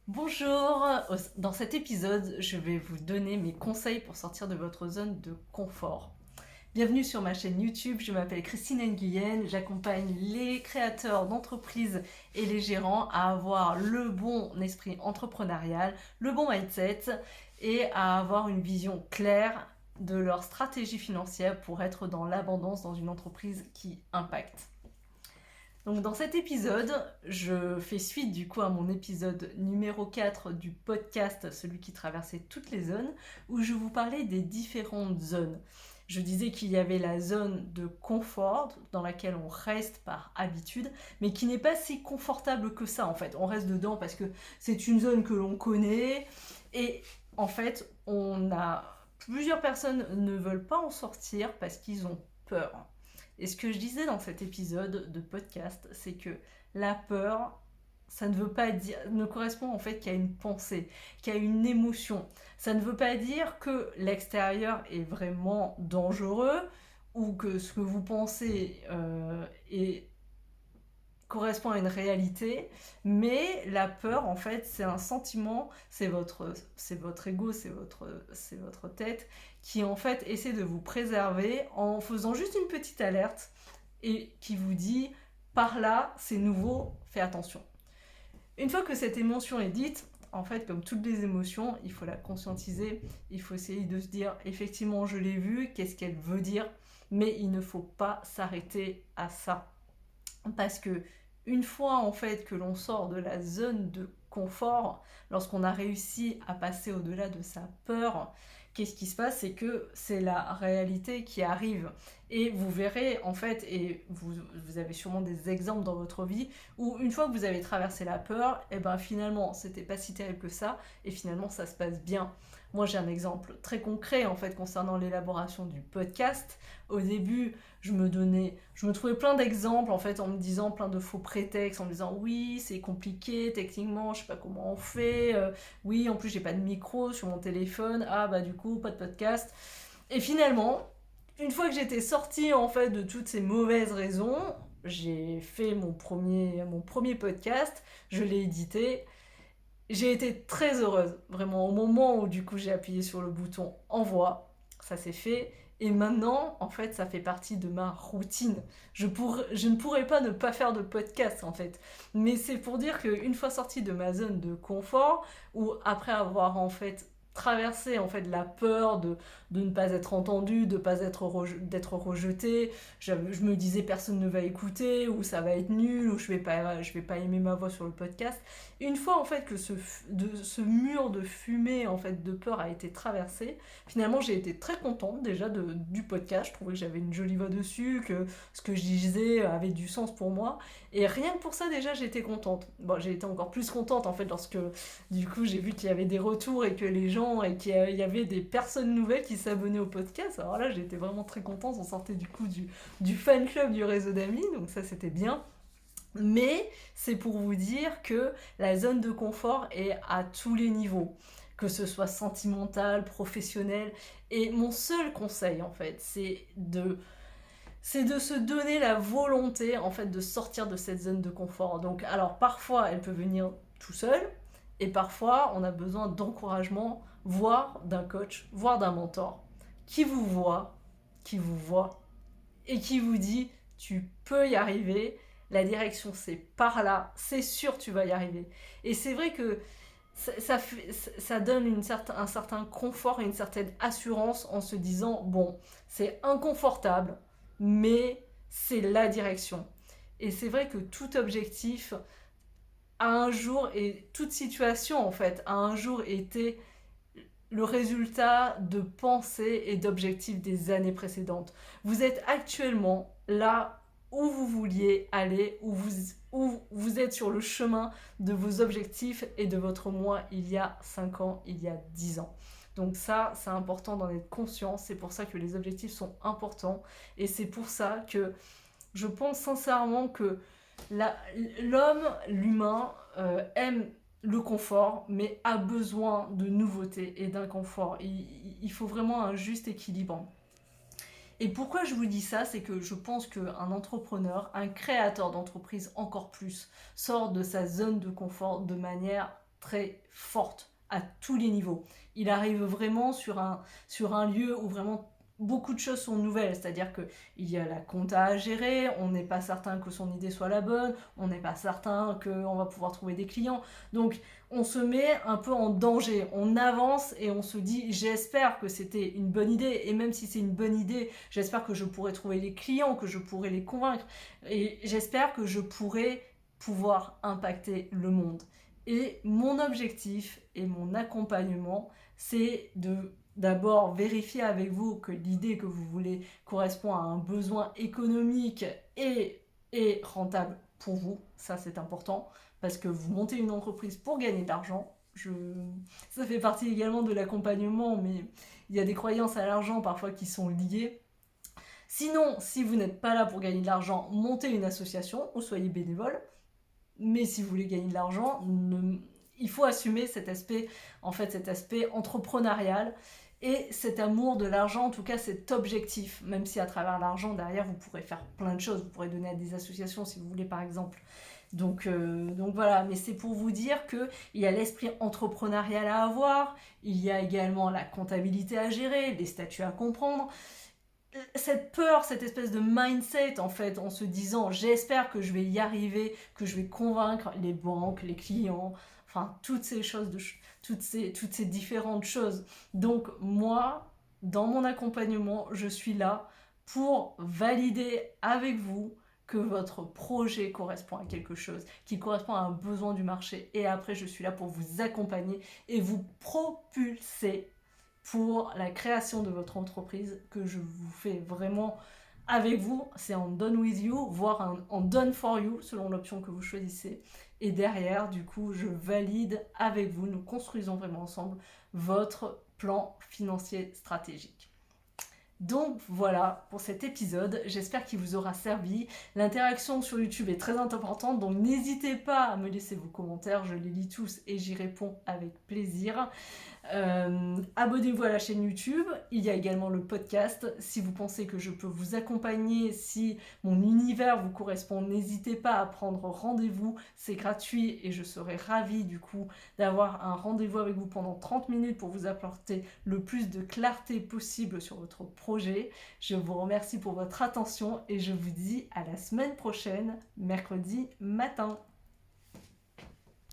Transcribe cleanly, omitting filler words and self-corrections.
Bonjour, dans cet épisode, je vais vous donner mes conseils pour sortir de votre zone de confort. Bienvenue sur ma chaîne YouTube, je m'appelle Christine Nguyen, j'accompagne les créateurs d'entreprises et les gérants à avoir le bon esprit entrepreneurial, le bon mindset et à avoir une vision claire de leur stratégie financière pour être dans l'abondance dans une entreprise qui impacte. Donc dans cet épisode, je fais suite du coup à mon épisode numéro 4 du podcast, celui qui traversait toutes les zones, où je vous parlais des différentes zones. Je disais qu'il y avait la zone de confort dans laquelle on reste par habitude, mais qui n'est pas si confortable que ça en fait. On reste dedans parce que c'est une zone que l'on connaît et en fait, plusieurs personnes ne veulent pas en sortir parce qu'ils ont peur. Et ce que je disais dans cet épisode de podcast, c'est que la peur, ça ne veut pas dire, ne correspond en fait qu'à une pensée, qu'à une émotion. Ça ne veut pas dire que l'extérieur est vraiment dangereux ou que ce que vous pensez correspond à une réalité, mais la peur, en fait, c'est un sentiment, c'est votre ego, c'est votre tête qui, en fait, essaie de vous préserver en faisant juste une petite alerte et qui vous dit, par là, c'est nouveau, fais attention. Une fois que cette émotion est dite, en fait, comme toutes les émotions, il faut la conscientiser, il faut essayer de se dire, effectivement, je l'ai vue, qu'est-ce qu'elle veut dire, mais il ne faut pas s'arrêter à ça. Parce que une fois en fait que l'on sort de la zone de confort, lorsqu'on a réussi à passer au-delà de sa peur, qu'est-ce qui se passe? C'est que c'est la réalité qui arrive. Et vous verrez en fait, et vous avez sûrement des exemples dans votre vie, où une fois que vous avez traversé la peur, et ben finalement c'était pas si terrible que ça, et finalement ça se passe bien. Moi j'ai un exemple très concret en fait concernant l'élaboration du podcast. Au début, je me trouvais plein d'exemples en fait en me disant plein de faux prétextes, en me disant oui c'est compliqué techniquement, je sais pas comment on fait, oui en plus j'ai pas de micro sur mon téléphone, ah bah du coup pas de podcast. Et finalement, une fois que j'étais sortie en fait de toutes ces mauvaises raisons, j'ai fait mon premier podcast, je l'ai édité, j'ai été très heureuse, vraiment, au moment où du coup j'ai appuyé sur le bouton envoi, ça s'est fait. Et maintenant, en fait, ça fait partie de ma routine. Je ne pourrais pas ne pas faire de podcast, en fait. Mais c'est pour dire qu'une fois sortie de ma zone de confort, ou après avoir en fait traversé en fait la peur de ne pas être entendu, de pas d'être rejeté, je me disais personne ne va écouter, ou ça va être nul, ou je vais pas aimer ma voix sur le podcast. Une fois en fait que ce mur de fumée en fait de peur a été traversé, finalement j'ai été très contente déjà du podcast. Je trouvais que j'avais une jolie voix dessus, que ce que je disais avait du sens pour moi, et rien que pour ça déjà j'étais contente. Bon, j'ai été encore plus contente en fait lorsque du coup j'ai vu qu'il y avait des retours et que les gens et qu'il y avait des personnes nouvelles qui s'abonnaient au podcast. Alors là j'étais vraiment très contente, on sortait du coup du fan club du réseau d'amis, donc ça c'était bien. Mais c'est pour vous dire que la zone de confort est à tous les niveaux, que ce soit sentimental, professionnel. Et mon seul conseil, en fait, c'est de se donner la volonté, en fait, de sortir de cette zone de confort. Donc, alors, parfois, elle peut venir tout seul, et parfois, on a besoin d'encouragement, voire d'un coach, voire d'un mentor, qui vous voit, et qui vous dit tu peux y arriver, la direction c'est par là, c'est sûr tu vas y arriver. Et c'est vrai que ça donne un certain confort et une certaine assurance en se disant bon, c'est inconfortable, mais c'est la direction. Et c'est vrai que tout objectif a un jour, et toute situation en fait, a un jour été le résultat de pensées et d'objectifs des années précédentes. Vous êtes actuellement là où vous vouliez aller, où vous êtes sur le chemin de vos objectifs et de votre moi il y a 5 ans, il y a 10 ans. Donc ça, c'est important d'en être conscient, c'est pour ça que les objectifs sont importants, et c'est pour ça que je pense sincèrement que l'humain aime le confort, mais a besoin de nouveautés et d'inconfort. Il faut vraiment un juste équilibre. Et pourquoi je vous dis ça? C'est que je pense qu'un entrepreneur, un créateur d'entreprise encore plus, sort de sa zone de confort de manière très forte à tous les niveaux. Il arrive vraiment sur un lieu où vraiment beaucoup de choses sont nouvelles, c'est-à-dire qu'il y a la compta à gérer, on n'est pas certain que son idée soit la bonne, on n'est pas certain qu'on va pouvoir trouver des clients. Donc on se met un peu en danger, on avance et on se dit j'espère que c'était une bonne idée, et même si c'est une bonne idée, j'espère que je pourrai trouver les clients, que je pourrai les convaincre, et j'espère que je pourrai pouvoir impacter le monde. Et mon objectif et mon accompagnement, c'est de d'abord vérifier avec vous que l'idée que vous voulez correspond à un besoin économique et rentable pour vous. Ça, c'est important parce que vous montez une entreprise pour gagner de l'argent. Ça fait partie également de l'accompagnement, mais il y a des croyances à l'argent parfois qui sont liées. Sinon, si vous n'êtes pas là pour gagner de l'argent, montez une association ou soyez bénévole. Mais si vous voulez gagner de l'argent, il faut assumer cet aspect entrepreneurial et cet amour de l'argent, en tout cas cet objectif, même si à travers l'argent, derrière, vous pourrez faire plein de choses, vous pourrez donner à des associations si vous voulez par exemple. Donc voilà, mais c'est pour vous dire qu'il y a l'esprit entrepreneurial à avoir, il y a également la comptabilité à gérer, les statuts à comprendre, cette peur, cette espèce de mindset en fait, en se disant j'espère que je vais y arriver, que je vais convaincre les banques, les clients, enfin toutes ces choses, toutes ces différentes choses. Donc moi, dans mon accompagnement, je suis là pour valider avec vous que votre projet correspond à quelque chose, qui correspond à un besoin du marché. Et après, je suis là pour vous accompagner et vous propulser pour la création de votre entreprise que je vous fais vraiment avec vous. C'est en done with you, voire en done for you, selon l'option que vous choisissez. Et derrière, du coup, je valide avec vous, nous construisons vraiment ensemble votre plan financier stratégique. Donc voilà pour cet épisode, j'espère qu'il vous aura servi. L'interaction sur YouTube est très importante, donc n'hésitez pas à me laisser vos commentaires, je les lis tous et j'y réponds avec plaisir. Abonnez-vous à la chaîne YouTube, il y a également le podcast. Si vous pensez que je peux vous accompagner, si mon univers vous correspond, n'hésitez pas à prendre rendez-vous, c'est gratuit et je serai ravie du coup d'avoir un rendez-vous avec vous pendant 30 minutes pour vous apporter le plus de clarté possible sur votre projet. Je vous remercie pour votre attention et je vous dis à la semaine prochaine, mercredi matin.